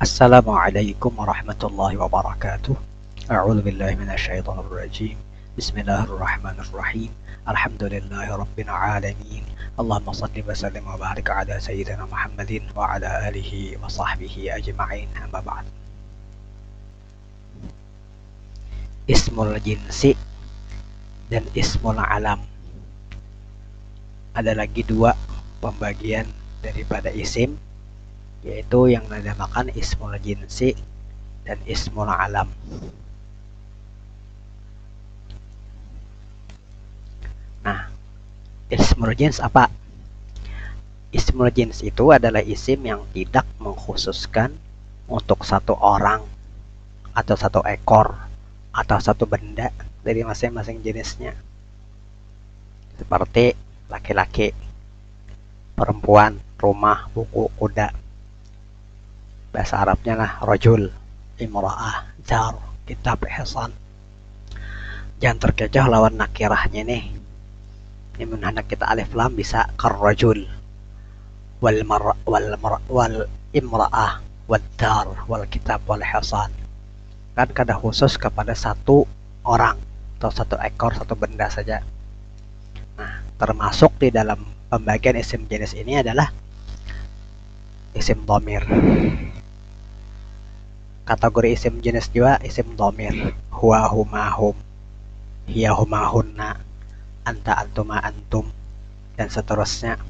Assalamualaikum warahmatullahi wabarakatuh. A'udzu billahi minasyaitonir rajim. Bismillahirrahmanirrahim. Alhamdulillahi rabbil alamin. Allahumma shalli wa sallim wa barik ala sayyidina Muhammadin wa ala alihi wa sahbihi ajma'in. Amma ba'd. Ismul jinsi dan ismul alam. Ada lagi dua pembagian daripada isim, yaitu yang dinamakan ismul jinsi dan ismul alam. Nah, ismul jins apa? Ismul jins itu adalah isim yang tidak mengkhususkan untuk satu orang atau satu ekor atau satu benda dari masing-masing jenisnya. Seperti laki-laki, perempuan, rumah, buku, kuda. Bahasa Arabnya lah rajul, imra'ah, jar, kitab, ihsan. Jangan terkecoh lawan nakirahnya nih. Ini menhandak kita alif lam bisa karrajul, wal imra'ah, wal dar, wal kitab, wal ihsan. Kan kada khusus kepada satu orang atau satu ekor, satu benda saja. Nah, termasuk di dalam pembagian isim jenis ini adalah isim dhamir. Kategori isim jenis juga isim dhamir. Huwa huma hum, hiya huma hunna, anta antuma antum, dan seterusnya.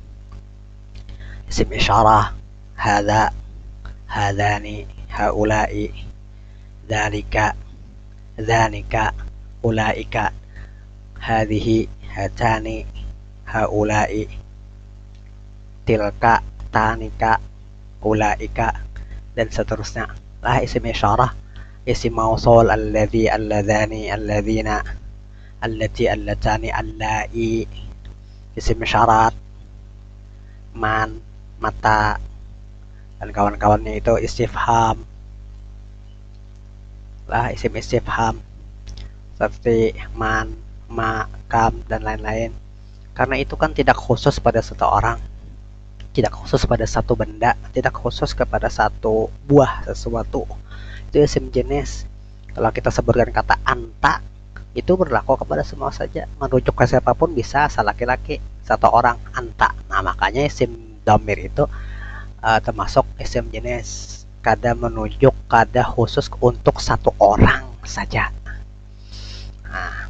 Isim isyarah, hadza, hadzani, haula'i, dzalika, dzanika, ulaika, hadhihi, hatani, haula'i, tilka, tanika, ulaika, dan seterusnya. Lah isim isyarah, isim mausul, alladhi, alladhani, alladhina, allati, allatani, allai. Isim isyarat, man, mata, dan kawan-kawannya itu istifham. Lah isim istifham seperti man, ma, kam, dan lain-lain. Karena itu kan tidak khusus pada satu orang, tidak khusus pada satu benda, tidak khusus kepada satu buah sesuatu. Itu isim jenis. Kalau kita sebutkan kata anta, itu berlaku kepada semua saja, merujuk ke siapapun bisa, asal laki-laki, satu orang, anta. Nah, makanya isim dhamir itu termasuk isim jenis, kada menunjuk, kada khusus untuk satu orang saja. Nah,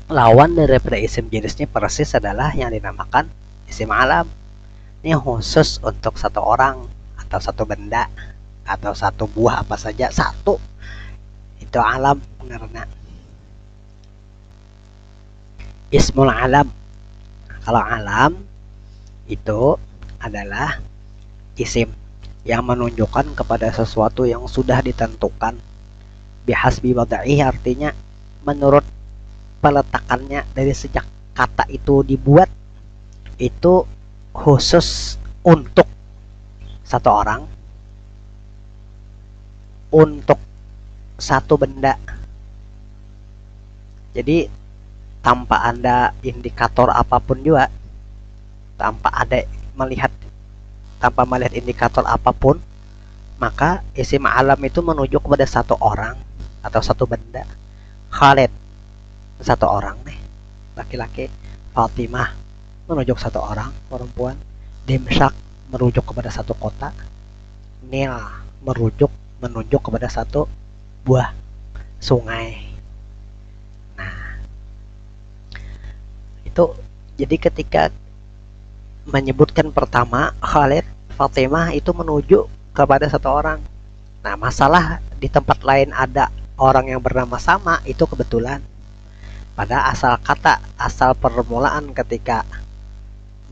lawan daripada isim jenisnya persis adalah yang dinamakan isim alam. Ini khusus untuk satu orang atau satu benda atau satu buah apa saja, satu. Itu alam karena ismul alam. Kalau alam itu adalah isim yang menunjukkan kepada sesuatu yang sudah ditentukan. Bihasbi wad'i, artinya menurut peletakannya dari sejak kata itu dibuat, itu khusus untuk satu orang, untuk satu benda. Jadi tanpa ada indikator apapun juga, tanpa melihat indikator apapun, maka isim alam itu menuju kepada satu orang atau satu benda. Khalid, satu orang nih, laki-laki. Fatimah merujuk satu orang, perempuan. Dimshak merujuk kepada satu kota. Nil menunjuk kepada satu buah sungai. Nah, itu jadi ketika menyebutkan pertama Khalid, Fatimah, itu menuju kepada satu orang. Nah, masalah di tempat lain ada orang yang bernama sama, itu kebetulan. Pada asal kata, asal permulaan ketika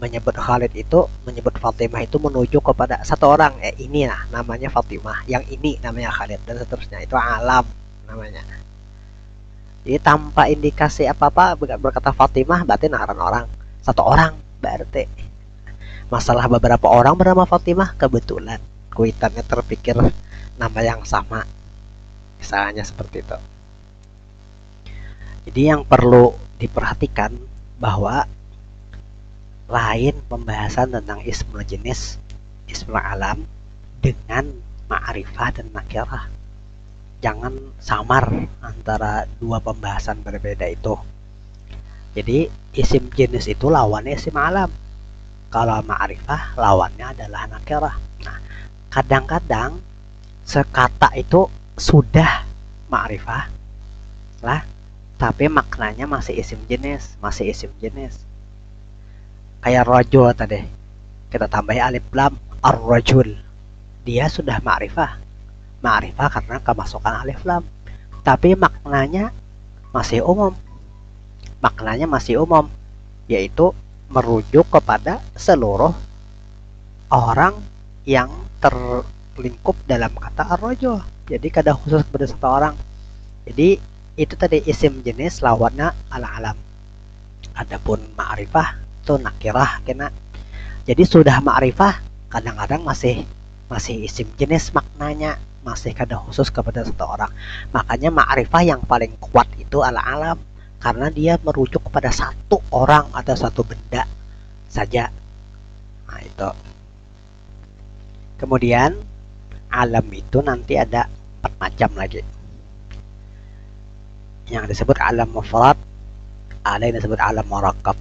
menyebut Khalid itu, menyebut Fatimah itu menuju kepada satu orang. Ini lah namanya Fatimah, yang ini namanya Khalid, dan seterusnya. Itu alam namanya. Jadi tanpa indikasi apa-apa berkata Fatimah, berarti naran orang, satu orang berarti. Masalah beberapa orang bernama Fatimah, kebetulan kuitannya terpikir nama yang sama, misalnya seperti itu. Jadi yang perlu diperhatikan bahwa lain pembahasan tentang ismul jenis, ismul alam, dengan ma'rifah dan nakirah. Jangan samar antara dua pembahasan berbeda itu. Jadi isim jenis itu lawannya isim alam. Kalau ma'rifah lawannya adalah nakirah. Nah, kadang-kadang sekata itu sudah ma'rifah lah, tapi maknanya masih isim jenis, Kayak rajul tadi, kita tambahi alif lam, ar-rajul. Dia sudah ma'rifah. Ma'rifah karena kemasukan alif lam. Tapi maknanya masih umum. Yaitu merujuk kepada seluruh orang yang terlingkup dalam kata ar-rajul. Jadi kada khusus pada satu orang. Jadi itu tadi isim jenis lawannya al-alam. Adapun ma'rifah itu nakirah kena. Jadi sudah ma'rifah kadang-kadang masih isim jenis maknanya, masih kada khusus kepada satu orang. Makanya ma'rifah yang paling kuat itu al-alam, karena dia merujuk kepada satu orang atau satu benda saja. Nah, itu. Kemudian alam itu nanti ada 4 macam lagi. Yang disebut alam mufrad, ada yang disebut alam murakkab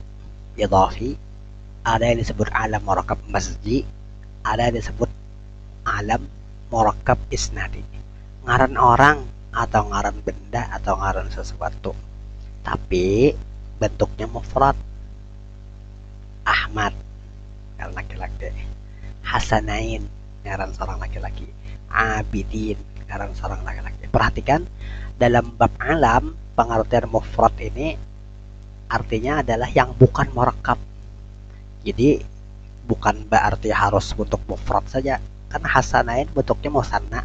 idhafi, ada yang disebut alam murakkab masji, ada yang disebut alam murakkab isnadi. Ngaran orang atau ngaran benda atau ngaran sesuatu, tapi bentuknya mufrad. Ahmad ngaran laki-laki, Hasanain ngaran seorang laki-laki, Abidin ngaran seorang laki-laki. Perhatikan dalam bab alam, pengertian mufrad ini artinya adalah yang bukan murakkab. Jadi bukan berarti harus bentuk mufrad saja. Kan Hasanain bentuknya musanna,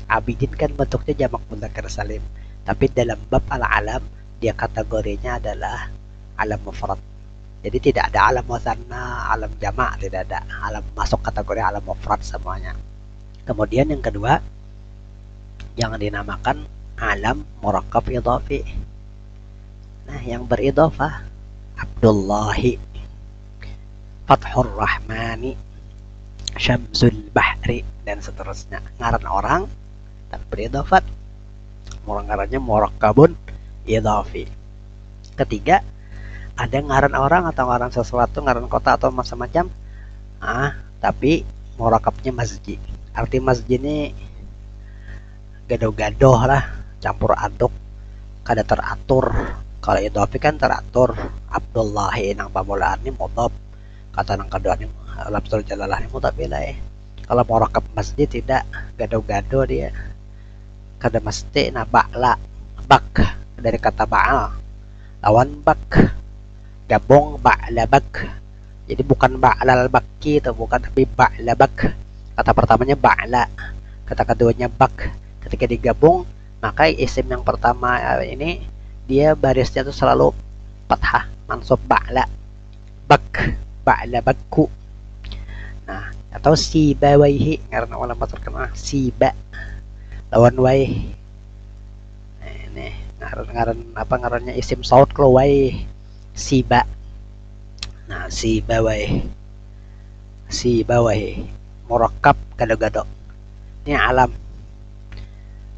Abidin kan bentuknya jamak mudzakkar salim. Tapi dalam bab al-alam dia kategorinya adalah alam mufrad. Jadi tidak ada alam musanna, alam jamak, tidak ada. Alam masuk kategori alam mufrad semuanya. Kemudian yang kedua yang dinamakan alam murakkab idhafi. Nah, yang beridhafah Abdullahi, Fathur Rahmani, Syamsul Bahri, dan seterusnya. Ngaran orang dan beridhafat. Ngarannya murakkabun idhafi. Ketiga, ada ngaran orang atau ngaran sesuatu, ngaran kota atau macam-macam. Tapi murakkabnya masjid. Arti masjid ini gaduh-gaduh lah, campur aduk, kada teratur. Kalau idhafi kan teratur. Abdullahi nang pamulaan ni mudhaf, kata nang kedua ni lafzul jalalah ni mudhaf ilaih. Kalau murakkab masjid tidak, gaduh-gaduh dia. Kada mesti na ba'la, bak dari kata ba'al, lawan bak, gabung ba'la bak. Jadi bukan ba'lal bakki itu, bukan, tapi ba'la bak. Kata pertamanya ba'la, kata keduanya bak. Ketika digabung, maka isim yang pertama ini dia barisnya itu selalu fathah, mansub ba'la, bak, ba'la bakku. Nah, atau sibawaihi, karena ulama terkenal siba lawan waih. Ini ngarannya isim saut kalau waih, siba. Nah, sibawaihi murakkab gado-gado. Ini alam.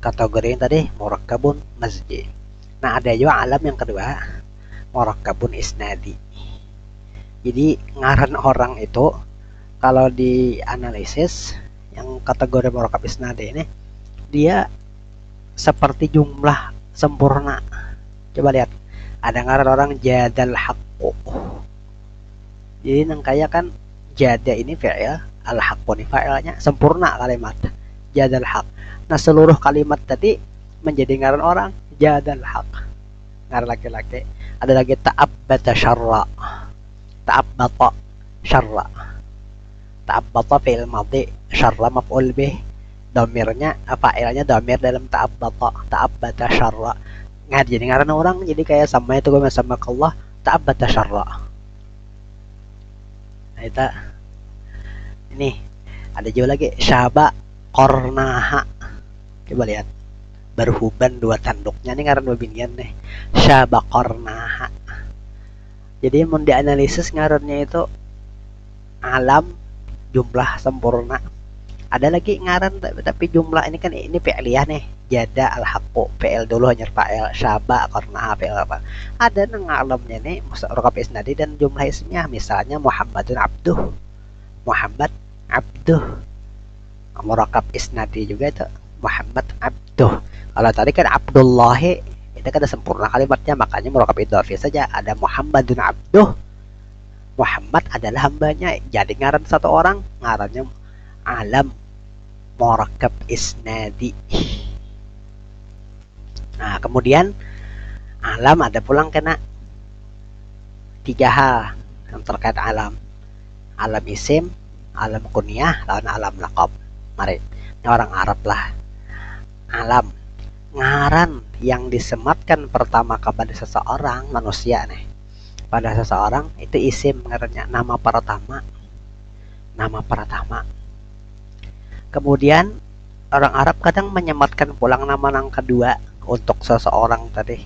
Kategori yang tadi murakkabun masjid. Nah, ada juga alam yang kedua, murakkabun isnadi. Jadi ngaran orang itu kalau dianalisis yang kategori murakkab isnadi ini, dia seperti jumlah sempurna. Coba lihat, ada ngaran orang jadal haqqu. Jadi nang kaya kan jada ini fi'il, al haqqu ini fa'ilnya, sempurna kalimat jadal haq. Nah, seluruh kalimat tadi menjadi ngaran orang jadal haq, ngaran laki-laki. Ada lagi ta'abbata syarra, ta'abbata syarra, ta'abbata fi'il madhi, syarra maf'ul bih, domirnya fa'ilnya domir dalam ta'abbata syarra. Nggak jadi ngaran orang, jadi kayak sama itu gue sama Allah ta'abbata syarra. Nah, itu ini ada juga lagi syaba qornaha. Coba lihat, berhuban dua tanduknya, ini ngaran dua binian nih, syaba qornaha. Jadi mau dianalisis ngarannya itu alam, jumlah sempurna, Ada lagi ngaran tapi jumlah ini kan ini fi'liyah nih. Jada al-haqqu fi'il dulu hanya fa'il, syaba karena fi'il apa. Ada nang alamnya nih murokab isnadi dan jumlah ismiyah, misalnya Muhammadun abduh. Muhammad abduh. Murokab isnadi juga itu Muhammad abduh. Kalau tadi kan Abdullahi itu kan ada sempurna kalimatnya, makanya murokab idhofi saja. Ada Muhammadun abduh. Muhammad adalah hambanya. Jadi ngaran satu orang ngarannya alam murakab isnadi. Nah, kemudian alam ada pulang kena 3 hal yang terkait alam. Alam isim, alam kunyah, lawan alam laqab. Mari, ini orang Arab lah. Alam, ngaran yang disematkan pertama kepada seseorang manusia nih. Pada seseorang itu isim ngarannya, nama pertama. Nama pertama. Kemudian orang Arab kadang menyematkan pulang nama yang kedua untuk seseorang tadi.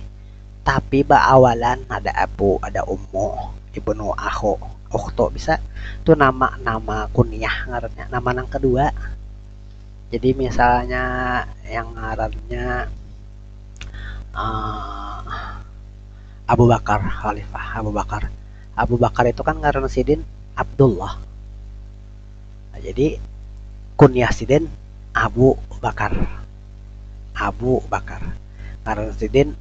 Tapi awalan ada abu, ada ummu, ibnu, akhu, ukhtu bisa. Itu nama kunyah ngarannya, nama yang kedua. Jadi misalnya yang ngarannya Abu Bakar, Khalifah Abu Bakar. Abu Bakar itu kan ngaran sidin Abdullah. Nah, jadi kunyah sidin Abu Bakar. Abu Bakar. Ngaran sidin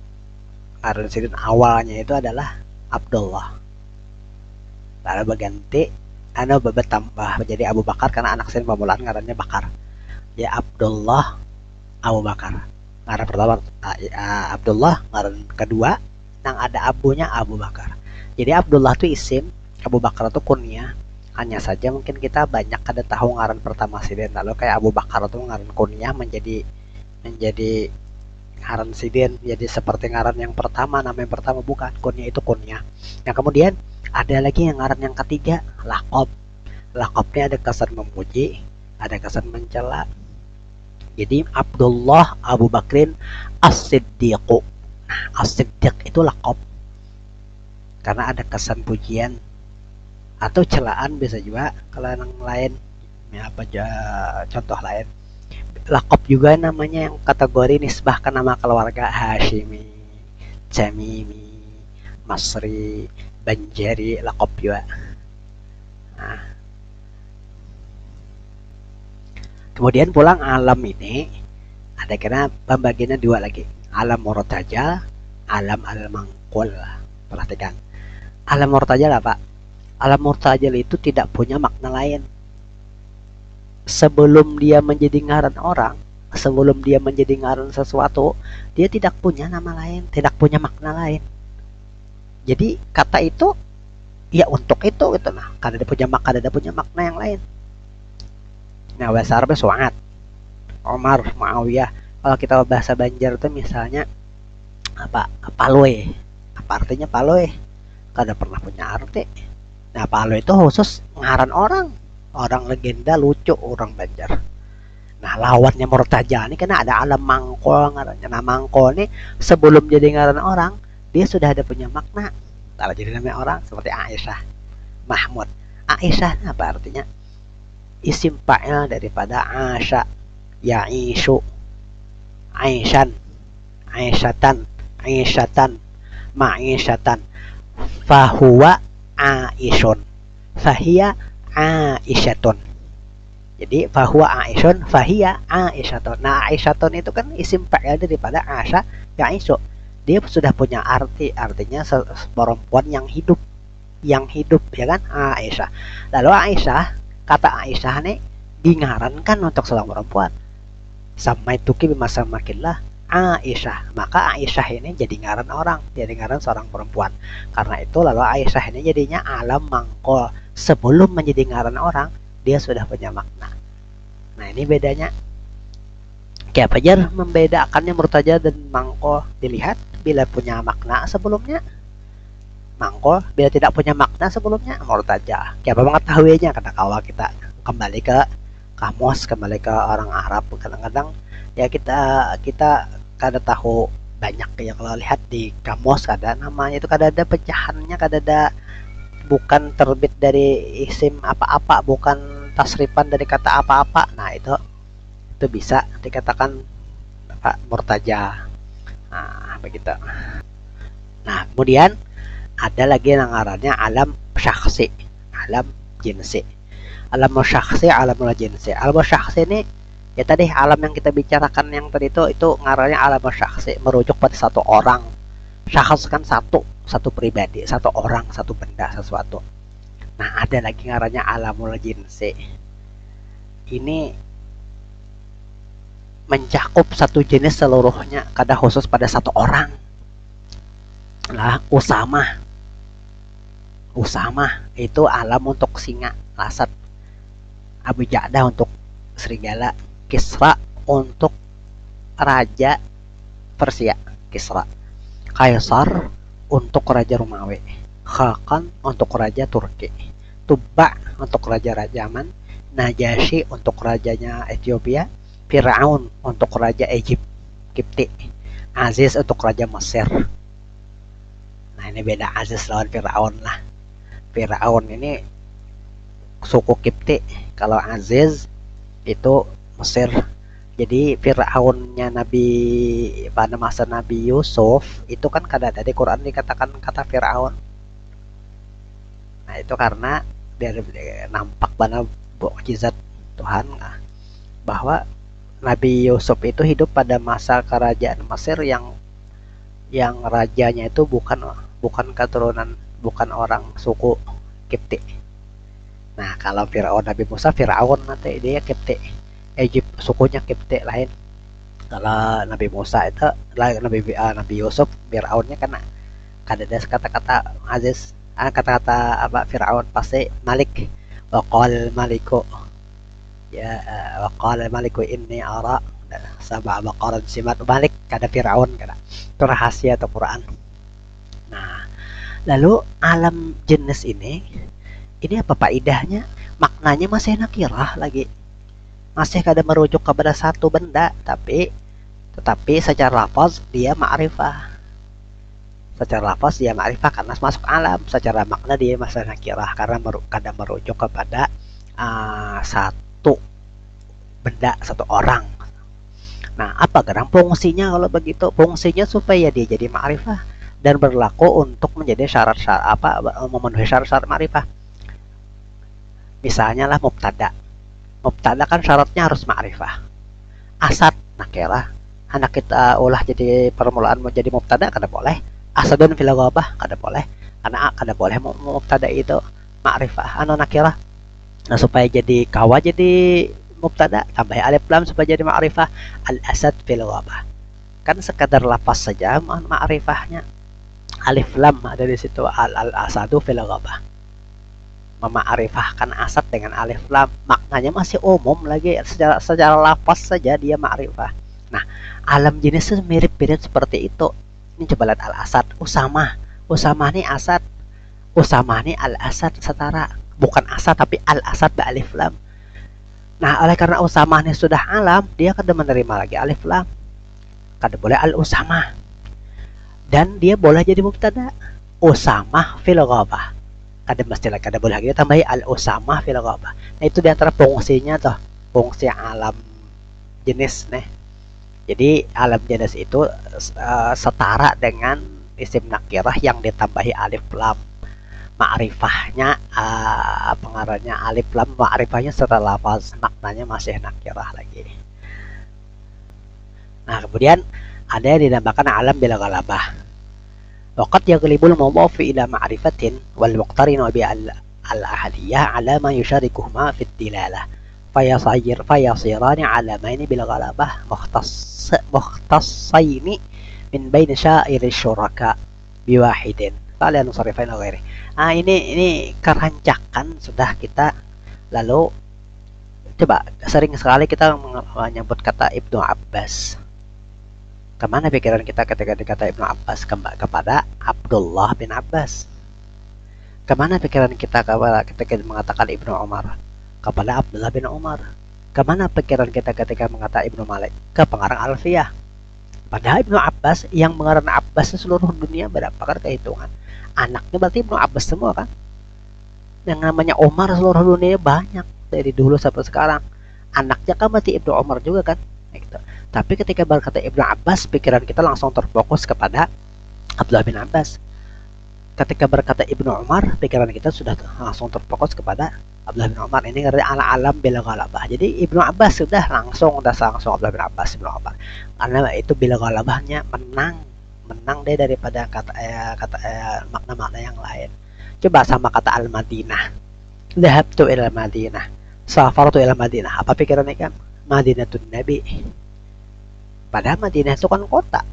awalnya itu adalah Abdullah. Lalu berganti bertambah menjadi Abu Bakar karena anak sidin pemulaan ngarannya Bakar. Ya Abdullah Abu Bakar. Ngaran pertama Abdullah, ngaran kedua yang ada abunya Abu Bakar. Jadi Abdullah itu isim, Abu Bakar itu kunyah. Hanya saja mungkin kita banyak kada tahu ngaran pertama sidin. Lalu kayak Abu Bakar itu ngaran kunyah menjadi ngaran sidin, jadi seperti ngaran yang pertama, nama yang pertama bukan, kunyah itu kunyah. Nah kemudian ada lagi yang ngaran yang ketiga, laqab. Laqabnya ada kesan memuji, ada kesan mencela. Jadi Abdullah Abu Bakrin As-Siddiqu. Nah, As-Siddiq itu laqab. Karena ada kesan pujian atau celaan bisa juga kalau yang lain. Ya, apa aja contoh lain. Laqab juga namanya yang kategori nisbah ke nama keluarga, Hashimi, Jamimi, Masri, Banjari, laqab juga. Nah, kemudian pulang alam ini ada kena pembagiannya dua lagi, alam murtajal, alam al-mangqul. Perhatikan, alam murtajal apa? Alam murtajal itu tidak punya makna lain. Sebelum dia menjadi ngaran orang, sebelum dia menjadi ngaran sesuatu, dia tidak punya nama lain, tidak punya makna lain. Jadi kata itu ya untuk itu gitu, nah kada ada punya makna yang lain. Nah bahasa Arabnya Su'ad, Omar, Muawiyah. Kalau kita bahasa Banjar itu misalnya apa? Paloy. Apa artinya paloy? Kada pernah punya arti. Nah paloy itu khusus ngaran orang legenda lucu orang Banjar. Nah lawannya Murtaja ini karena ada alam mangkol ngarannya. Nah mangkol ini sebelum jadi ngaran orang dia sudah ada punya makna. Kalau jadi namanya orang seperti Aisyah, Mahmud. Aisyah apa artinya? Isim fa'il daripada Asya, Ya'ishu, Aishan, Aisyatan, Aisyatan, Ma'isyatan. Fahuwa Aishun, Fahiya Aisyatun. Jadi fahuwa Aishun, Fahiya Aisyatun. Nah Aisyatun itu kan isim fa'il daripada Asya, Ya'ishu. Dia sudah punya artinya perempuan yang hidup ya kan, Aisyah. Lalu Aisyah, kata Aisyah nih dingarankan untuk seorang perempuan. Sampai tuki bimasa makillah Aisyah. Maka Aisyah ini jadi ngaran orang, jadi ngaran seorang perempuan. Karena itu lalu Aisyah ini jadinya alam mangkol. Sebelum menjadi ngaran orang, dia sudah punya makna. Nah ini bedanya. Kayak Fajar membedakannya Murtaja dan mangkol. Dilihat bila punya makna sebelumnya, mangkol. Bila tidak punya makna sebelumnya, Murtaja. Kayak mengetahuinya kata kawan kita kembali ke kamus, kembali ke orang Arab. Kadang-kadang ya kita kada tahu banyak ya, kalau lihat di kamus kada namanya itu kada ada pecahannya, kada ada, bukan terbit dari isim apa-apa, bukan tasrifan dari kata apa-apa, nah itu bisa dikatakan murtaja. Nah, begitu. Nah, kemudian ada lagi yang ngarannya alam syakhsi, alam jinsi. Alam syakhsi, alam jinsi. Alam syakhsi ini ya tadi alam yang kita bicarakan yang tadi itu ngarannya alam syakhsi, merujuk pada satu orang. Syakhs kan satu pribadi, satu orang, satu benda, sesuatu. Nah, ada lagi ngarannya alamul jinsi. Ini mencakup satu jenis seluruhnya, kada khusus pada satu orang. Lah, Usama itu alam untuk singa, Lasat. Abu Ja'dah untuk serigala, Kisra untuk raja Persia, Kisra. Kaisar untuk raja Romawi, Khakan untuk raja Turki, Tubba untuk raja Yaman, Najasyi untuk rajanya Ethiopia, Fir'aun untuk raja Egypt, Kipti, Aziz untuk raja Mesir. Nah, ini beda Aziz lawan Fir'aun lah. Fir'aun ini suku Kipti, kalau Aziz itu Mesir. Jadi Fir'aunnya pada masa Nabi Yusuf itu kan kada ada di Quran dikatakan kata Fir'aun. Nah, itu karena dari nampak pada mukjizat Tuhan bahwa Nabi Yusuf itu hidup pada masa kerajaan Mesir yang rajanya itu bukan keturunan, bukan orang suku Kipti. Nah, kalau Fir'aun Nabi Musa, Fir'aun nanti dia Kipti, Egypt sukunya Kipti lain. Kalau Nabi Musa itu Nabi Yusuf, Fir'aunnya kan ada kata-kata Aziz, kata-kata apa Fir'aun pasti Malik, waqal maliku ya, waqal maliku inni ara sab'a baqaran simat. Malik kada Fir'aun kada, itu rahasia atau Quran. Nah, lalu alam jenis ini apa faedahnya? Maknanya masih nakirah lagi, masih kada merujuk kepada satu benda, tetapi secara lafaz dia ma'rifah. Secara lafaz dia ma'rifah karena masuk alam. Secara makna dia masih nakirah karena kada merujuk kepada satu benda, satu orang. Nah, apa gerang fungsinya kalau begitu? Fungsinya supaya dia jadi ma'rifah dan berlaku untuk menjadi syarat-syarat memenuhi syarat-syarat ma'rifah. Misalnya lah mubtada kan syaratnya harus ma'rifah. Asad nakirah, anak kita ulah jadi permulaan mau jadi mubtada kada boleh. Asadun fil ghabah kada boleh, karena kada boleh mubtada itu ma'rifah nakirah. Nah, supaya jadi kawa jadi mubtada tambah alif lam supaya jadi ma'rifah. Al asad fil ghabah kan sekadar lafaz saja ma'rifahnya. Alif lam ada di situ, al asadu fil ghabah, memakrifahkan asad dengan alif lam, maknanya masih umum lagi, secara lafaz saja dia ma'rifah. Nah, alam jenis itu mirip-mirip seperti itu. Ini coba lihat al-asad, Usama ini asad, Usama ini al-asad setara, bukan asad tapi al-asad be alif lam. Nah, oleh karena Usama ini sudah alam, dia kada menerima lagi alif lam, kada boleh al-Usama, dan dia boleh jadi mubtada Usama fil ghabah, kada boleh lagi tambahi al-Usama fil ghabah. Nah, itu diantara fungsinya tuh, fungsi alam jenis nih. Jadi alam jenis itu setara dengan isim nakirah yang ditambahi alif lam. Ma'rifahnya pengarahnya alif lam, ma'rifahnya setelah lafaz, maknanya masih nakirah lagi. Nah, kemudian ada yang dinamakan alam bila ghalabah. Waqad yaglibul mudhaf ila ma'rifatin wal muqtarinu bi al-ahadiyah ala ma yusharikuhuma fi ad-dilalah fayasirani alamaini bil ghalabah mukhtassaini min bain syairi syuraka biwahidin fala nusarifain ghairi. Ini kerancakan sudah kita lalu coba sering sekali kita menyebut kata Ibnu Abbas. Kemana pikiran kita ketika dikata Ibnu Abbas? Kepada Abdullah bin Abbas. Kemana pikiran kita ketika mengatakan Ibnu Umar? Kepada Abdullah bin Umar. Kemana pikiran kita ketika mengatakan Ibnu Malik? Ke pengarang Alfiyah. Padahal Ibnu Abbas yang mengarang Abbas seluruh dunia berapa kan kehitungan? Anaknya berarti Ibnu Abbas semua kan? Yang namanya Umar seluruh dunia banyak. dari dulu sampai sekarang. Anaknya kan berarti Ibnu Umar juga kan, gitu. Tapi ketika berkata Ibnu Abbas, pikiran kita langsung terfokus kepada Abdullah bin Abbas. Ketika berkata Ibnu Umar, pikiran kita sudah langsung terfokus kepada Abdullah bin Umar. Ini ngerti ala alam bila galabah. Jadi Ibnu Abbas sudah langsung Abdullah bin Abbas, Ibnu Umar. Karena itu bila galabahnya menang deh daripada makna-makna yang lain. Coba sama kata al-Madinah. Dhahabtu ila Madinah. Safartu ila Madinah. Apa pikirannya kan? Madinatun Nabi. Padahal Madinah itu kan kota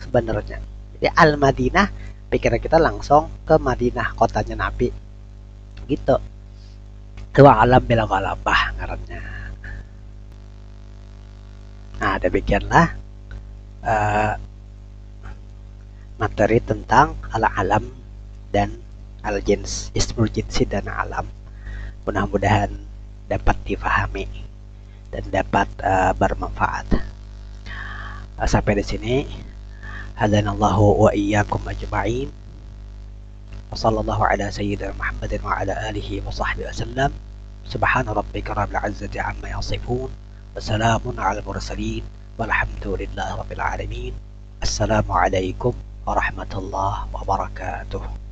sebenarnya. Jadi al-Madinah, pikiran kita langsung ke Madinah, kotanya Nabi. Gitu. Wa alam bila galabah ngarannya. Nah, demikianlah materi tentang al-alam dan al-jins, ismul jinsi dan alam. Mudah-mudahan dapat difahami dan dapat bermanfaat. Sampai di sini. Hadanallahu wa iyyakum ajma'in. Wassallallahu ala sayyidina Muhammadin wa ala alihi wa sahbihi wasallam. Subhana rabbika rabbil izzati amma yasifun. Wassalamun ala mursalin. Walhamdulillahi rabbil alamin. Assalamualaikum warahmatullahi wabarakatuh.